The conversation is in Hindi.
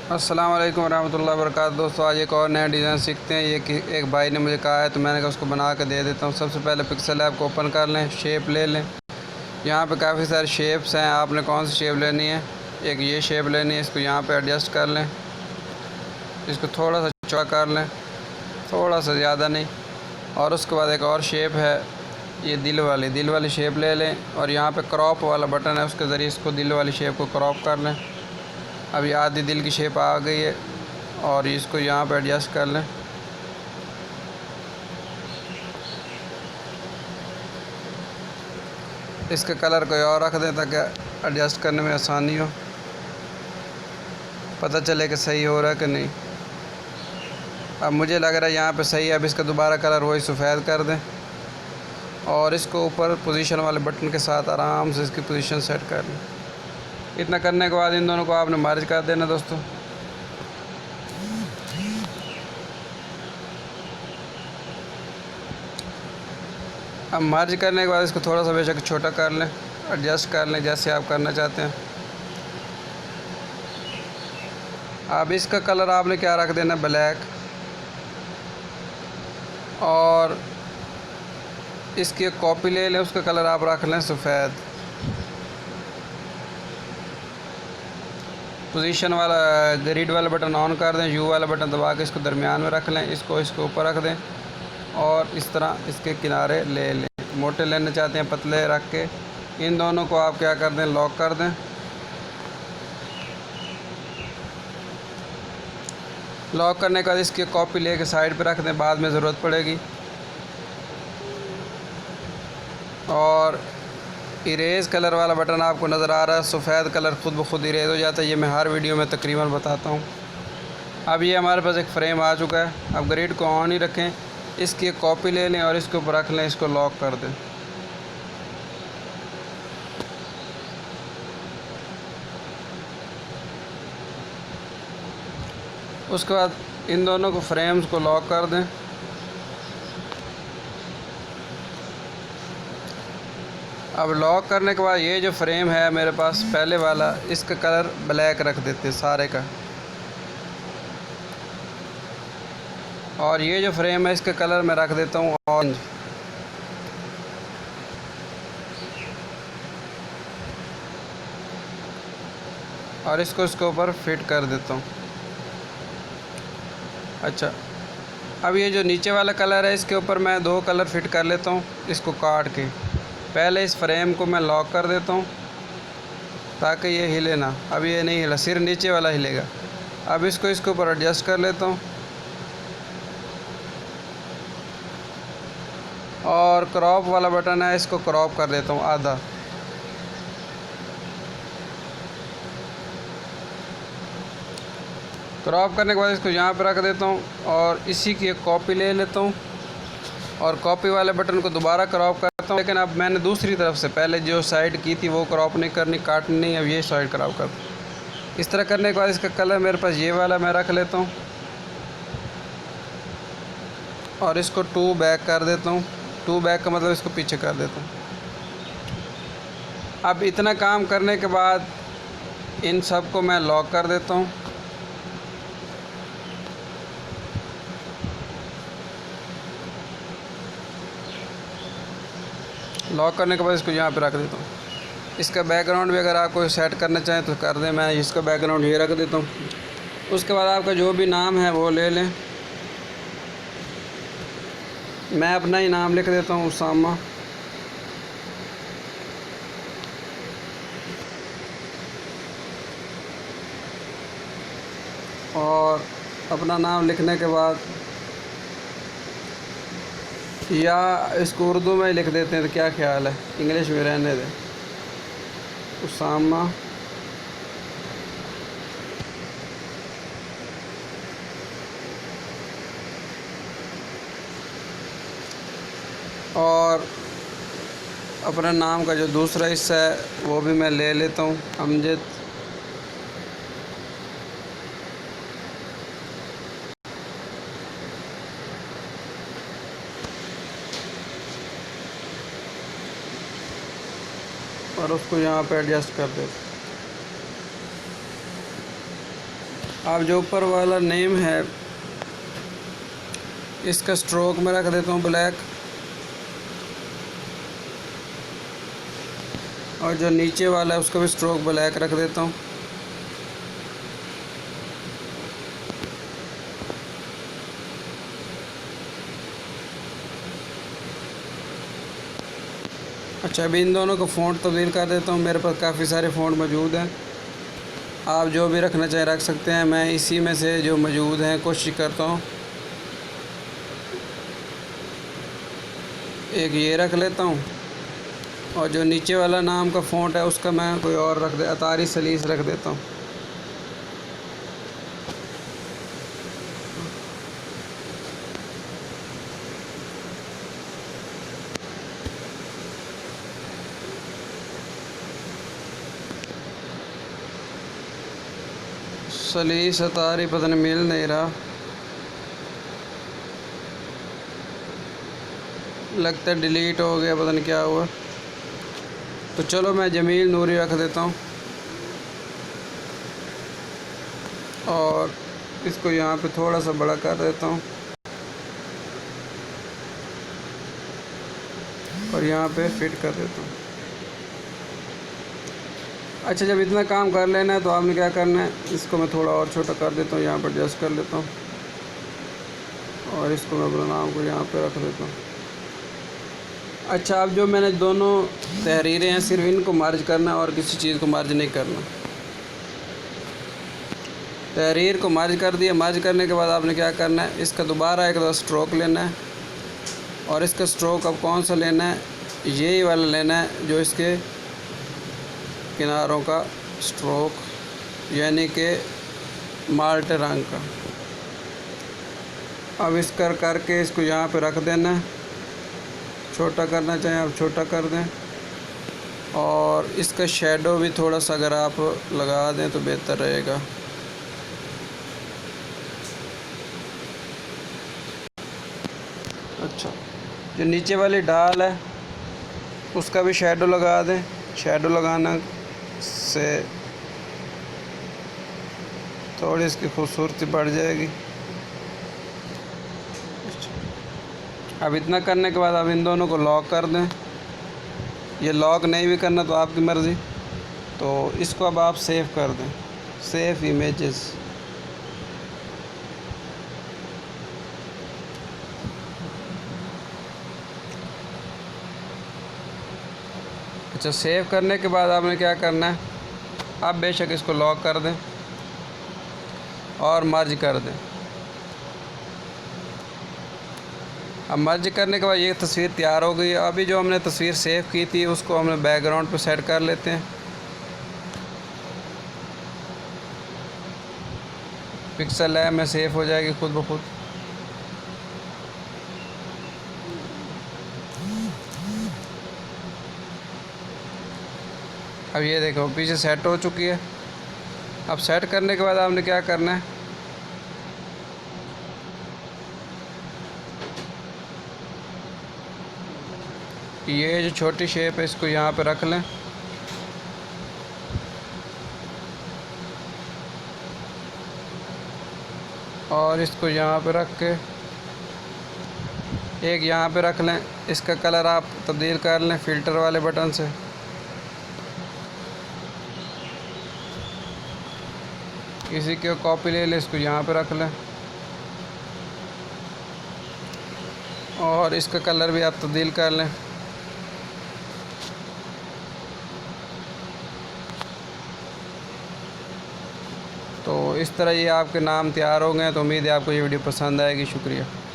अस्सलाम वालेकुम रहमतुल्लाहि व बरकातहू। दोस्तों, आज एक और नया डिज़ाइन सीखते हैं। ये कि एक भाई ने मुझे कहा है तो मैंने कहा उसको बना के दे देता हूँ। सबसे पहले पिक्सल ऐप को ओपन कर लें, शेप ले लें। यहाँ पे काफ़ी सारे शेप्स हैं, आपने कौन सी शेप लेनी है। एक ये शेप लेनी है, इसको यहाँ पे एडजस्ट कर लें, इसको थोड़ा सा चौड़ा कर लें, थोड़ा सा ज़्यादा नहीं। और उसके बाद एक और शेप है, ये दिल वाली शेप ले लें और यहाँ पे क्रॉप वाला बटन है, उसके ज़रिए इसको दिल वाली शेप को क्रॉप कर लें। अभी आधी दिल की शेप आ गई है और इसको यहाँ पे एडजस्ट कर लें। इसका कलर कोई और रख दें ताकि एडजस्ट करने में आसानी हो, पता चले कि सही हो रहा है कि नहीं। अब मुझे लग रहा है यहाँ पे सही है। अब इसका दोबारा कलर वही सफ़ेद कर दें और इसको ऊपर पोजीशन वाले बटन के साथ आराम से इसकी पोजीशन सेट कर लें। इतना करने के बाद इन दोनों को आपने मर्ज कर देना दोस्तों। अब मर्ज करने के बाद इसको थोड़ा सा बेशक छोटा कर लें, एडजस्ट कर लें जैसे आप करना चाहते हैं। अब इसका कलर आपने क्या रख देना, ब्लैक। और इसकी एक कॉपी ले लें, उसका कलर आप रख लें सफ़ेद। पोजीशन वाला ग्रिड वाला बटन ऑन कर दें, यू वाला बटन दबा के इसको दरमियान में रख लें, इसको ऊपर रख दें और इस तरह इसके किनारे ले लें। मोटे लेना चाहते हैं पतले रख के। इन दोनों को आप क्या कर दें, लॉक कर दें। लॉक करने के बाद इसकी कॉपी लेके साइड पे रख दें, बाद में ज़रूरत पड़ेगी। और इरेज़ कलर वाला बटन आपको नज़र आ रहा है, सफ़ेद कलर खुद ब खुद इरेज़ हो जाता है। ये मैं हर वीडियो में तकरीबन बताता हूँ। अब ये हमारे पास एक फ्रेम आ चुका है। अब ग्रिड को ऑन ही रखें, इसकी एक कॉपी ले लें और इसके ऊपर रख लें, इसको लॉक कर दें। उसके बाद इन दोनों को फ्रेम्स को लॉक कर दें। अब लॉक करने के बाद ये जो फ्रेम है मेरे पास पहले वाला, इसका कलर ब्लैक रख देते हैं सारे का। और ये जो फ्रेम है इसका कलर मैं रख देता हूँ ऑरेंज। और इसको इसके ऊपर फिट कर देता हूँ। अच्छा, अब ये जो नीचे वाला कलर है इसके ऊपर मैं दो कलर फिट कर लेता हूँ, इसको काट के। पहले इस फ्रेम को मैं लॉक कर देता हूँ ताकि ये हिले ना। अब ये नहीं हिला, सिर्फ नीचे वाला हिलेगा। अब इसको इसके ऊपर एडजस्ट कर लेता हूँ और क्रॉप वाला बटन है, इसको क्रॉप कर देता हूँ आधा। क्रॉप करने के बाद इसको यहाँ पे रख देता हूँ और इसी की एक कॉपी ले लेता हूँ और कॉपी वाले बटन को दोबारा क्रॉप करता हूँ। लेकिन अब मैंने दूसरी तरफ से पहले जो साइड की थी वो क्रॉप नहीं करनी, काटनी नहीं। अब ये साइड क्रॉप कर, इस तरह करने के बाद इसका कलर मेरे पास ये वाला मैं रख लेता हूँ और इसको टू बैक कर देता हूँ। टू बैक का मतलब इसको पीछे कर देता हूँ। अब इतना काम करने के बाद इन सब को मैं लॉक कर देता हूँ। लॉक करने के बाद इसको यहाँ पे रख देता हूँ। इसका बैकग्राउंड भी अगर आप कोई सेट करना चाहें तो कर दें। मैं इसका बैकग्राउंड ये रख देता हूँ। उसके बाद आपका जो भी नाम है वो ले लें। मैं अपना ही नाम लिख देता हूँ, उसामा। और अपना नाम लिखने के बाद या इसको उर्दू में लिख देते हैं तो क्या ख्याल है, इंग्लिश में रहने दें, उसामा। और अपने नाम का जो दूसरा हिस्सा है वो भी मैं ले लेता हूँ, अमजद। और उसको यहाँ पे एडजस्ट कर देते। अब जो ऊपर वाला नेम है इसका स्ट्रोक मैं रख देता हूँ ब्लैक, और जो नीचे वाला है उसका भी स्ट्रोक ब्लैक रख देता हूँ। अच्छा, अभी इन दोनों को फ़ॉन्ट तब्दील कर देता हूँ। मेरे पास काफ़ी सारे फ़ॉन्ट मौजूद हैं, आप जो भी रखना चाहें रख सकते हैं। मैं इसी में से जो मौजूद हैं कोशिश करता हूँ। एक ये रख लेता हूँ, और जो नीचे वाला नाम का फ़ॉन्ट है उसका मैं कोई और रख दे, अतारी सलीस रख देता हूँ। सलीस अतारी पता नहीं मिल नहीं रहा, लगता है डिलीट हो गया, पता नहीं क्या हुआ। तो चलो मैं जमील नूरी रख देता हूँ, और इसको यहाँ पे थोड़ा सा बड़ा कर देता हूँ, और यहाँ पे फिट कर देता हूँ। अच्छा, जब इतना काम कर लेना है तो आपने क्या करना है, इसको मैं थोड़ा और छोटा कर देता हूँ, यहाँ पर एडजस्ट कर लेता हूँ, और इसको मैं अपना नाम को यहाँ पे रख देता हूँ। अच्छा, अब जो मैंने दोनों तहरीरें हैं सिर्फ इनको मर्ज करना है और किसी चीज़ को मर्ज नहीं करना। तहरीर को मर्ज कर दिया। मर्ज करने के बाद आपने क्या करना है, इसका दोबारा एक दफ़ा स्ट्रोक लेना है, और इसका स्ट्रोक अब कौन सा लेना है, यही वाला लेना है जो इसके किनारों का स्ट्रोक, यानी कि माल्टे रंग का। अब इस करके इसको यहाँ पे रख देना है। छोटा करना चाहें आप छोटा कर दें, और इसका शेडो भी थोड़ा सा अगर आप लगा दें तो बेहतर रहेगा। अच्छा, जो नीचे वाली डाल है उसका भी शेडो लगा दें। शेडो लगाना से थोड़ी इसकी खूबसूरती बढ़ जाएगी। अब इतना करने के बाद आप इन दोनों को लॉक कर दें। ये लॉक नहीं भी करना तो आपकी मर्ज़ी। तो इसको अब आप सेव कर दें, सेव इमेजेस। अच्छा, सेव करने के बाद आपने क्या करना है, आप बेशक इसको लॉक कर दें और मर्ज कर दें। अब मर्ज करने के बाद ये तस्वीर तैयार हो गई है। अभी जो हमने तस्वीर सेव की थी उसको हमने बैकग्राउंड पे सेट कर लेते हैं। पिक्सल लैब में सेव हो जाएगी खुद ब खुद। अब ये देखो पीछे सेट हो चुकी है। अब सेट करने के बाद आपने क्या करना है, ये जो छोटी शेप है इसको यहाँ पे रख लें, और इसको यहाँ पे रख के एक यहाँ पे रख लें। इसका कलर आप तब्दील कर लें फ़िल्टर वाले बटन से। इसी की कॉपी ले लें, इसको यहाँ पे रख लें, और इसका कलर भी आप तब्दील कर लें। तो इस तरह ये आपके नाम तैयार हो गए। तो उम्मीद है आपको ये वीडियो पसंद आएगी। शुक्रिया।